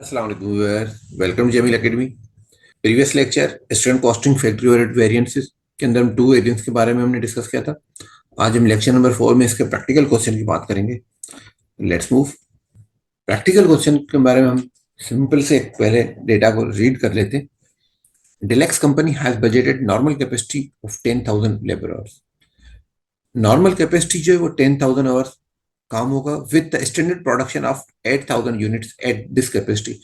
अस्सलाम वालेकुम viewer, welcome Jameel Academy. Previous lecture student costing factory overhead variances के अंदर हम टू वेरिएंस के बारे में हमने डिस्कस किया था। आज हम लेक्चर नंबर 4 में इसके प्रैक्टिकल क्वेश्चन की बात करेंगे। Let's move. प्रैक्टिकल क्वेश्चन के बारे में हम सिंपल से पहले डेटा को रीड कर लेते हैं। Del x company has budgeted normal capacity of 10,000 labour hours. Normal capacity जो है वो 10,000 आवर्स काम होगा with the standard production of 8,000 units at this capacity.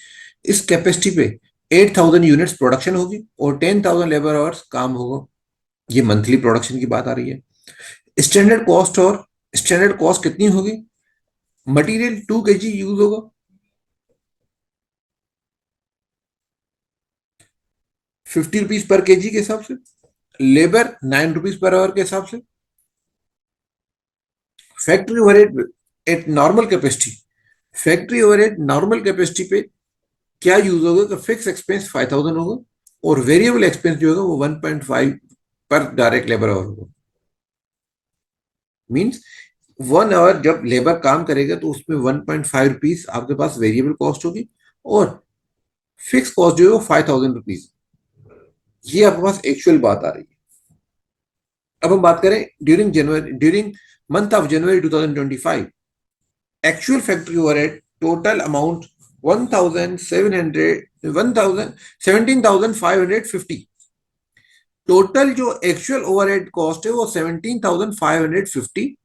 इस कैपेसिटी पे 8,000 यूनिट्स प्रोडक्शन होगी और 10,000 लेबर आवर्स काम होगा। ये मंथली प्रोडक्शन की बात आ रही है। स्टैंडर्ड कॉस्ट कितनी होगी? मटेरियल 2 kg यूज होगा, 50 रुपीज पर केजी के हिसाब से। लेबर 9 रुपीज पर आवर के हिसाब से। Factory overhead eight normal capacity. Factory overhead normal capacity पे क्या यूज होगा कि फिक्स एक्सपेंस 5,000 होगा और वेरिएबल एक्सपेंस जो होगा वो 1.5 पर डायरेक्ट लेबर आवर होगा। मींस 1 आवर जब लेबर काम करेगा तो उसमें 1.5 रुपीज आपके पास वेरिएबल कॉस्ट होगी और फिक्स कॉस्ट जो है वो 5,000 रुपीज। ये आपके पास एक्चुअल बात आ रही है। अब हम बात करें during month of January 2025 actual factory overhead total amount 17,550। Total जो एक्चुअल ओवरहेड कॉस्ट है वो 17,550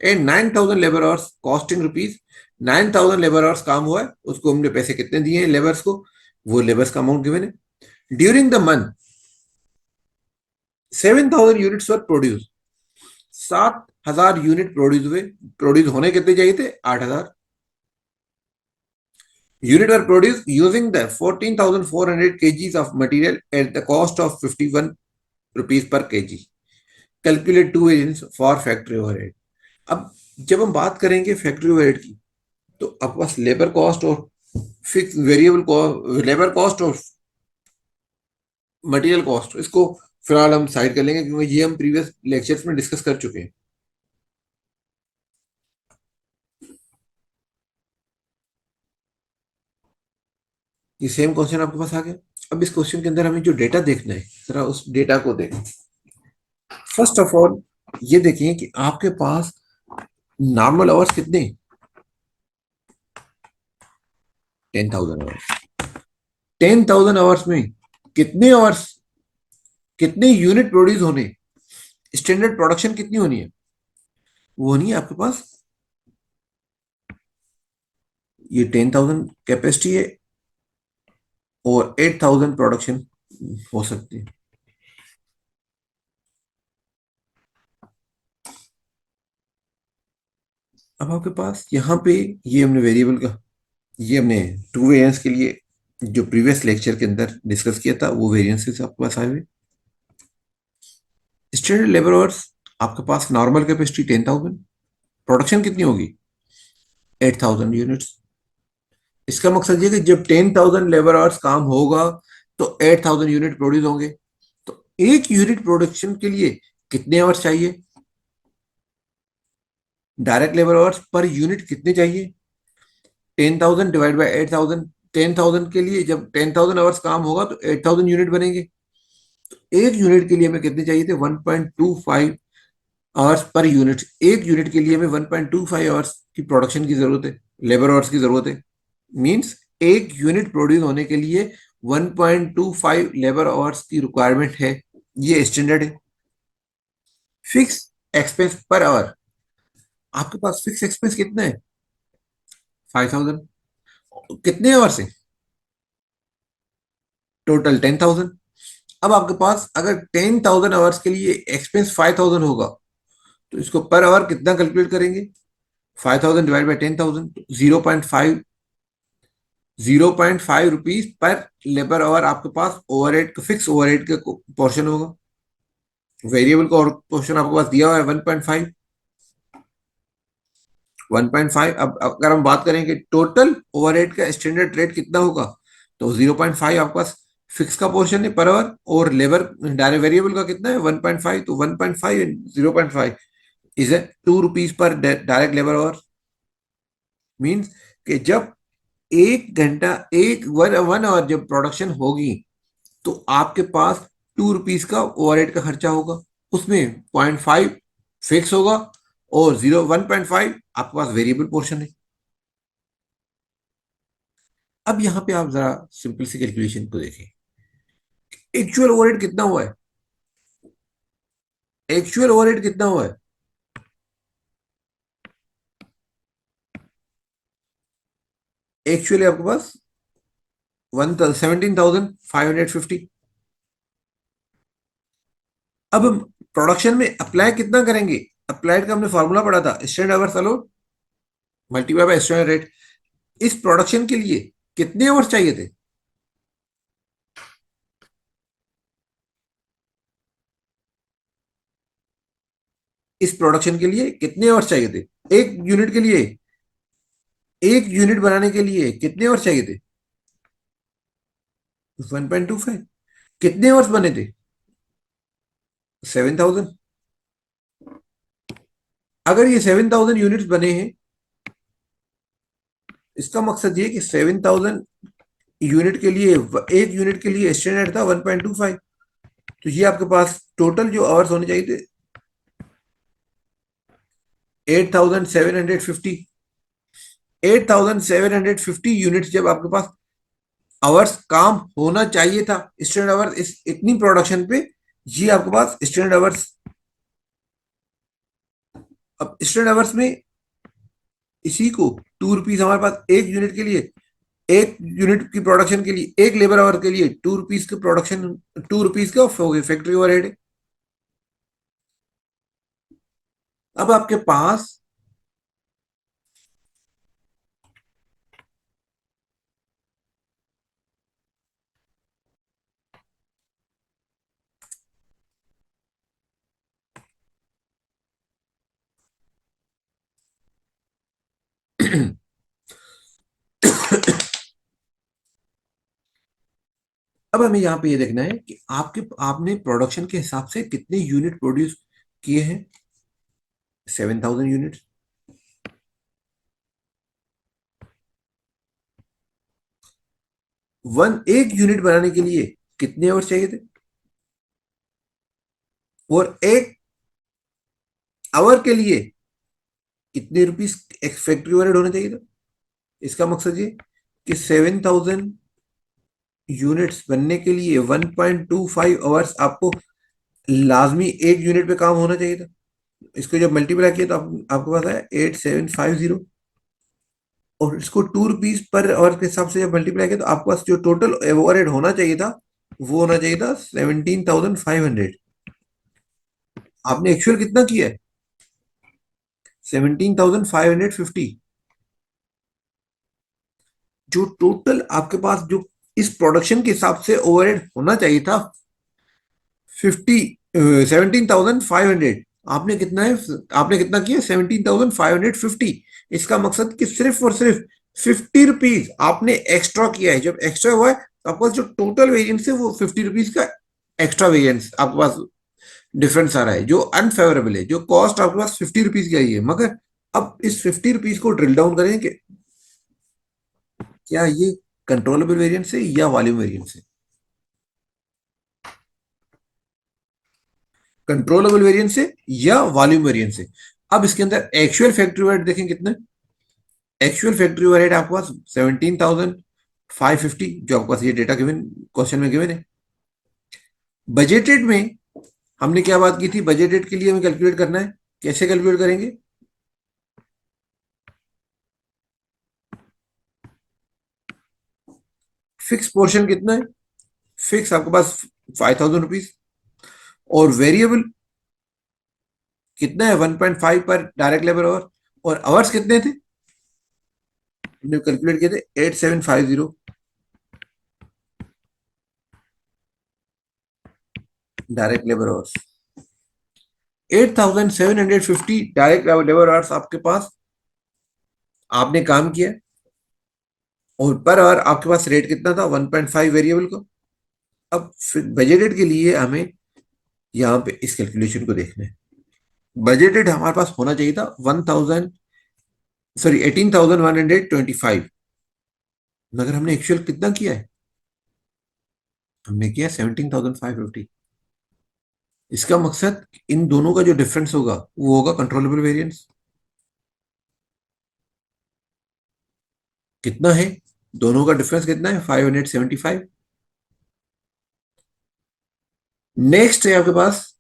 and 9,000 labour hours costing rupees. 9,000 labour hours काम हुआ है, उसको हमने पैसे कितने दिए हैं लेबर्स को, वो लेबर्स का अमाउंट गिवन है। During the month 7,000 units were produce. 7,000 unit produce हुए। प्रोड्यूस होने कितने चाहिए थे? 8,000 unit were produce using the 14,400 kgs of material at the cost of 51 rupees per KG. Calculate to variance for factory overhead. अब जब हम बात करेंगे फैक्ट्री ओवरहेड की तो आपके पास लेबर कॉस्ट और फिक्स वेरिएबल लेबर कॉस्ट और मटेरियल कॉस्ट, इसको फिलहाल हम साइड कर लेंगे क्योंकि ये हम प्रीवियस लेक्चर्स में डिस्कस कर चुके हैं। ये सेम क्वेश्चन आपके पास आ गया। अब इस क्वेश्चन के अंदर हमें जो डेटा देखना है, जरा उस डेटा को देखें। फर्स्ट ऑफ ऑल ये देखिए कि आपके पास नॉर्मल आवर्स कितने? 10,000 आवर्स। 10,000 आवर्स में कितने आवर्स, कितने यूनिट प्रोड्यूस होने, स्टैंडर्ड प्रोडक्शन कितनी होनी है? वो होनी है आपके पास, ये 10,000 कैपेसिटी है और 8,000 प्रोडक्शन हो सकती है। अब आपके पास यहाँ पे ये हमने वेरिएबल का, ये हमने टू वेरिएंस के लिए जो प्रीवियस लेक्चर के अंदर डिस्कस किया था वो वेरिएंसेस आपके पास आए हुए। स्टैंडर्ड लेबर आवर्स आपके पास नॉर्मल कैपेसिटी 10,000, प्रोडक्शन कितनी होगी? 8,000 यूनिट्स। इसका मकसद ये कि जब 10,000 लेबर आवर्स काम होगा तो 8,000 यूनिट प्रोड्यूस होंगे। तो एक यूनिट प्रोडक्शन के लिए कितने आवर्स चाहिए? Direct labour hours per unit कितने चाहिए? 10,000 डिवाइड बाई 8,000। 10,000 के लिए जब 10,000 आवर्स काम होगा तो 8,000 यूनिट बनेंगे। एक यूनिट के लिए हमें कितने चाहिए थे? 1.25 आवर्स पर यूनिट। एक यूनिट के लिए हमें 1.25 आवर्स की प्रोडक्शन की जरूरत है, लेबर आवर्स की जरूरत है। मींस एक यूनिट प्रोड्यूस होने के लिए 1.25 लेबर आवर्स की रिक्वायरमेंट है। ये स्टैंडर्ड है। फिक्स एक्सपेंस पर आवर, आपके पास फिक्स एक्सपेंस कितना है? 5,000। कितने आवर्स है? टोटल 10,000। अब आपके पास अगर 10,000 आवर्स के लिए एक्सपेंस 5,000 होगा तो इसको पर आवर कितना कैलकुलेट करेंगे? 5,000 divide by 10,000, 0.5 rupees per labour our आपके पास ओवरहेड, फिक्स ओवरहेड का पोर्शन होगा। वेरिएबल का पोर्शन आपके पास दिया हुआ है 1.5। 1.5। अब अगर हम बात करें कि टोटल ओवरहेड का स्टैंडर्ड रेट कितना होगा तो 0.5 आपके पास फिक्स का पोर्शन है पर आवर, और लेबर डायरेक्ट वेरिएबल का कितना है? 1.5। तो 1.5 and 0.5 is a 2 rupees per direct labour our. Means कि जब एक घंटा, एक वन वन आवर जब प्रोडक्शन होगी तो आपके पास ₹2 का ओवरहेड का खर्चा होगा। उसमें 0.5 फिक्स होगा और 1.5 आपके पास वेरिएबल पोर्शन है। अब यहां पे आप जरा सिंपल सी कैलकुलेशन को देखें। एक्चुअल ओवरहेड कितना हुआ है? एक्चुअल ओवरहेड कितना हुआ है? एक्चुअली आपके पास 17,550। अब हम प्रोडक्शन में अप्लाई कितना करेंगे? अप्लाइड का हमने फॉर्मूला पढ़ा था, standard hours allowed multiply by standard rate. इस प्रोडक्शन के लिए कितने आवर्स चाहिए थे? इस प्रोडक्शन के लिए कितने आवर्स चाहिए थे? एक यूनिट के लिए, एक यूनिट बनाने के लिए कितने आवर्स चाहिए थे? 1.25। कितने आवर्स बने थे? 7,000। अगर ये 7,000 यूनिट्स बने हैं, इसका मकसद ये कि 7,000 यूनिट के लिए, एक यूनिट के लिए स्टैंडर्ड था 1.25। तो ये आपके पास टोटल जो आवर्स होने चाहिए थे 8,750। 8,750 यूनिट्स जब आपके पास आवर्स काम होना चाहिए था स्टैंडर्ड आवर्स इस इतनी प्रोडक्शन पे, ये आपके पास स्टैंडर्ड आवर्स। अब स्टैंडर्ड आवर्स में इसी को ₹2 हमारे पास एक यूनिट के लिए, एक यूनिट की प्रोडक्शन के लिए, एक लेबर आवर के लिए ₹2 की प्रोडक्शन, ₹2 का फैक्ट्री ओवरहेड है। अब आपके पास अब हमें यहाँ पे ये देखना है कि आपने प्रोडक्शन के हिसाब से कितने यूनिट प्रोड्यूस किए हैं? 7,000 यूनिट। एक यूनिट बनाने के लिए कितने आवर्स चाहिए थे? और एक आवर के लिए कितने रुपीस एक फैक्ट्री ओवरहेड होना चाहिए था? इसका मकसद ये कि 7,000 यूनिट्स बनने के लिए 1.25 आवर्स आपको लाजमी एक यूनिट पे काम होना चाहिए था। इसको जब मल्टीप्लाई किया तो आपके पास आया 8,750। और इसको ₹2 पर आवर के हिसाब से जब मल्टीप्लाई किया तो आपके पास जो टोटल ओवरहेड होना चाहिए था वो होना चाहिए था 17,500। आपने एक्चुअल कितना किया है? 17,550। जो टोटल आपके पास जो इस प्रोडक्शन के हिसाब से ओवरहेड होना चाहिए था 17,500, आपने कितना है? आपने कितना किया? 17,550। इसका मकसद कि सिर्फ और सिर्फ ₹50 आपने एक्स्ट्रा किया है। जब एक्स्ट्रा हुआ है तो आपके पास जो टोटल वेरियंस है वो ₹50 का एक्स्ट्रा वेरियंस आपके पास डिफरेंस आ रहा है, जो अनफेवरेबल है। जो कॉस्ट आपके पास ₹50 की आई है, मगर अब इस ₹50 को ड्रिल डाउन करें कि क्या ये कंट्रोलेबल वेरिएंस है या वॉल्यूम वेरिएंस है? कंट्रोलेबल वेरिएंस है या वॉल्यूम वेरिएंस है? अब इसके अंदर एक्चुअल फैक्ट्री ओवरहेड देखें कितने। एक्चुअल फैक्ट्री ओवरहेड आपके पास 17,550, जो आपके पास ये डेटा गिवन क्वेश्चन में गिवन है। बजटेड में हमने क्या बात की थी? बजटेड के लिए हमें कैलकुलेट करना है। कैसे कैलकुलेट करेंगे? फिक्स पोर्शन कितना है? फिक्स आपके पास ₹5,000। और वेरिएबल कितना है? 1.5 पर डायरेक्ट लेबर आवर। और आवर्स कितने थे? हमने कैलकुलेट किए थे 8,750 direct labour hours. 8,750 direct labour hours आपके पास आपने काम किया। और पर आवर आपके पास रेट कितना था? 1.5 वेरिएबल को। अब बजटेड के लिए हमें यहाँ पे इस कैलकुलेशन को देखना है। बजटेड हमारे पास होना चाहिए था 1,000, सॉरी 18,125। मगर हमने एक्चुअल कितना किया है, हमने किया 17,550। इसका मकसद इन दोनों का जो डिफरेंस होगा वो होगा कंट्रोलेबल वेरिएंस। कितना है, दोनों का डिफरेंस कितना है, 575। नेक्स्ट है आपके पास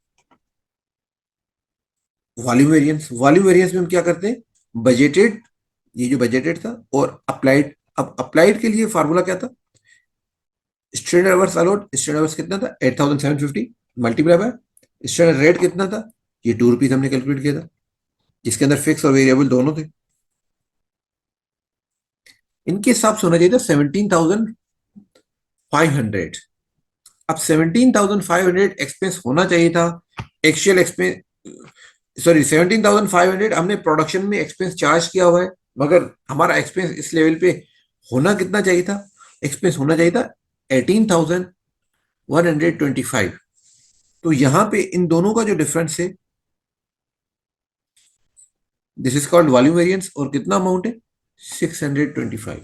वॉल्यूम वेरिएंस। वॉल्यूम वेरिएंस में हम क्या करते हैं, बजटेड, ये जो बजटेड था और अप्लाइड। अब अप्लाइड के लिए फार्मूला क्या था, standard hours allowed, standard hours कितना था 8,750 मल्टीप्लाई बाय स्टैंडर्ड रेट कितना था, ये 2 रुपीज हमने कैलकुलेट किया था, जिसके अंदर फिक्स और वेरिएबल दोनों थे। इनके हिसाब से होना चाहिए था 17,500। अब 17,500 एक्सपेंस होना चाहिए था, एक्चुअल एक्सपेंस, सॉरी 17,500 हमने प्रोडक्शन में एक्सपेंस चार्ज किया हुआ है, मगर हमारा एक्सपेंस इस लेवल पे होना कितना चाहिए था, एक्सपेंस होना चाहिए था 18,125। तो यहां पे इन दोनों का जो डिफरेंस है, this is called volume variance, और कितना अमाउंट है 625।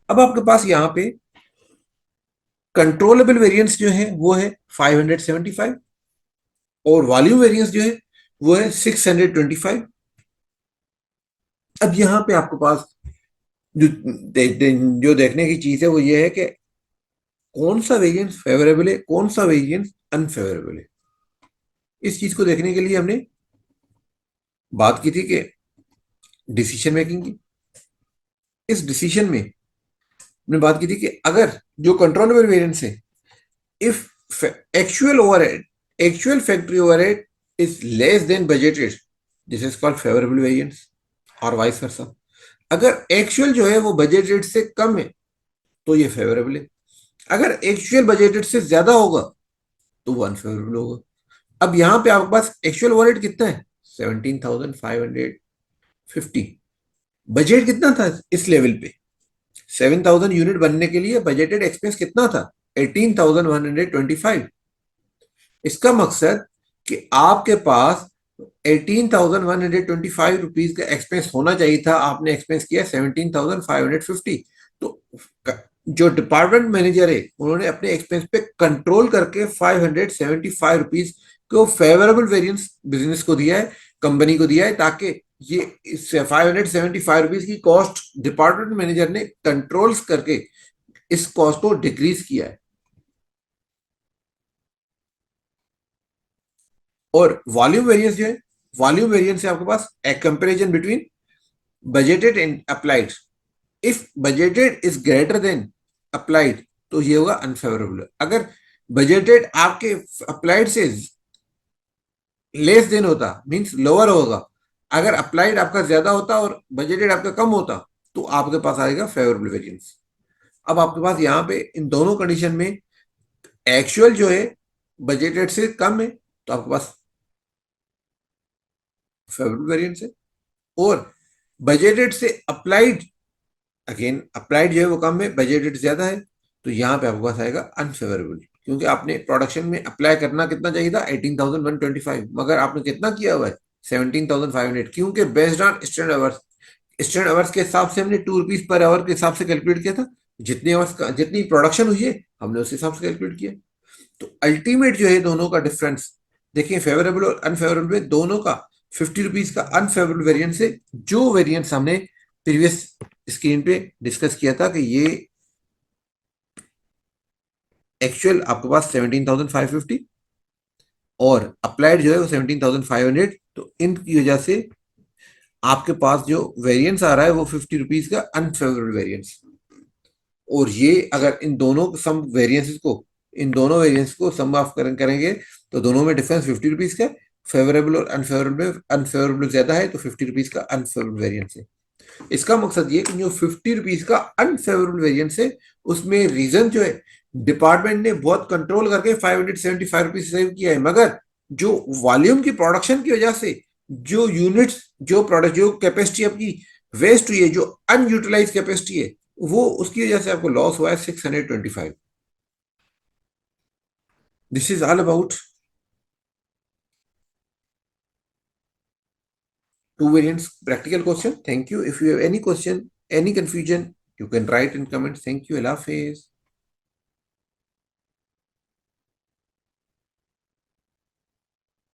अब आपके पास यहां पे कंट्रोलेबल वेरिएंस जो है वो है 575, और वॉल्यूम वेरिएंस जो है वो है 625। अब यहां पे आपके पास जो जो देखने की चीज है वो ये है कि कौन सा वेरिएंस फेवरेबल है, कौन सा वेरिएंस अनफेवरेबल है। इस चीज को देखने के लिए हमने बात की थी कि डिसीजन मेकिंग की। इस डिसीजन में हमने बात की थी कि अगर जो कंट्रोलेबल वेरिएंस है, if actual overhead, actual factory overhead is less than budgeted, this is called favourable variance, और वाइस वर्सा। अगर एक्चुअल जो है वो बजटेड से कम है तो ये फेवरेबल है, अगर एक्चुअल बजटेड से ज्यादा होगा तो वो अनफेवरेबल होगा। अब यहां पे आपके पास एक्चुअल ओवरहेड कितना है 17,550, बजट कितना था इस लेवल पे, 7,000 यूनिट बनने के लिए बजटेड एक्सपेंस कितना था 18,125। इसका मकसद कि आपके पास 18,125 रुपीज का एक्सपेंस होना चाहिए था, आपने एक्सपेंस किया 17,550। तो जो डिपार्टमेंट मैनेजर है उन्होंने अपने एक्सपेंस पे कंट्रोल करके 575 रुपीज को फेवरेबल वेरिएंस बिजनेस को दिया है, कंपनी को दिया है, ताकि ये इस 575 रुपीज की कॉस्ट डिपार्टमेंट मैनेजर ने कंट्रोल्स करके इस कॉस्ट को डिक्रीज किया है। और वॉल्यूम वेरिएंस जो है, वॉल्यूम वेरिएंस है आपके पास a comparison between budgeted and applied. If budgeted is greater than applied तो ये होगा अनफेवरेबल। अगर बजटेड आपके अप्लाइड से लेस देन होता मींस लोअर होगा, अगर अप्लाइड आपका ज्यादा होता और बजटेड आपका कम होता तो आपके पास आएगा फेवरेबल वेरिएंस। अब आपके पास यहाँ पे इन दोनों कंडीशन में एक्चुअल जो है बजटेड से कम है तो आपके पास फेवरेबल वेरिएंस है, और बजटेड से अप्लाइड, अगेन अप्लाइड जो है वो कम है, बजटेड ज्यादा है, तो यहाँ पे आपके पास आएगा अनफेवरेबल, क्योंकि आपने प्रोडक्शन में अप्लाई करना कितना चाहिए था 18,125, मगर आपने कितना किया हुआ है 17,500, क्योंकि based on standard hours, standard hours के हिसाब से हमने 2 रुपीज पर आवर के हिसाब से कैलकुलेट किया था, जितनी आवर्स का जितनी प्रोडक्शन हुई है हमने उस हिसाब से कैलकुलेट किया। तो अल्टीमेट जो है दोनों का डिफरेंस देखिए, फेवरेबल और अनफेवरेबल में दोनों का 50 रुपीज का अनफेवरेबल वेरिएंस है। जो वेरिएंस हमने प्रीवियस स्क्रीन पे डिस्कस किया था कि ये एक्चुअल आपके पास 17,550 और अप्लाइड जो है वो 17,500, तो इनकी वजह से आपके पास जो वेरिएंस आ रहा है वो 50 रुपीज का अनफेवरेबल वेरिएंस। और ये अगर इन दोनों सम वेरिएंसेस को, इन दोनों वेरिएंस को सम ऑफ करेंगे तो दोनों में डिफरेंस 50 रुपीज का, फेवरेबल और अनफेवरेबल में अनफेवरेबल ज्यादा है तो 50 रुपीज का अनफेवरेबल वेरिएंस है। इसका मकसद ये कि जो 50 रुपीज का अनफेवरेबल वेरिएंस है उसमें रीजन जो है डिपार्टमेंट ने बहुत कंट्रोल करके 575 रुपीज सेव किया है, मगर जो वॉल्यूम की प्रोडक्शन की वजह से जो यूनिट्स, जो प्रोडक्ट, जो कैपेसिटी आपकी वेस्ट हुई है, जो अनयूटिलाइज कैपेसिटी है, वो उसकी वजह से आपको लॉस हुआ है 625। This is all about two variants practical question. Thank you. If you have any question, any confusion, You can write in comments. Thank you. Allah Hafiz.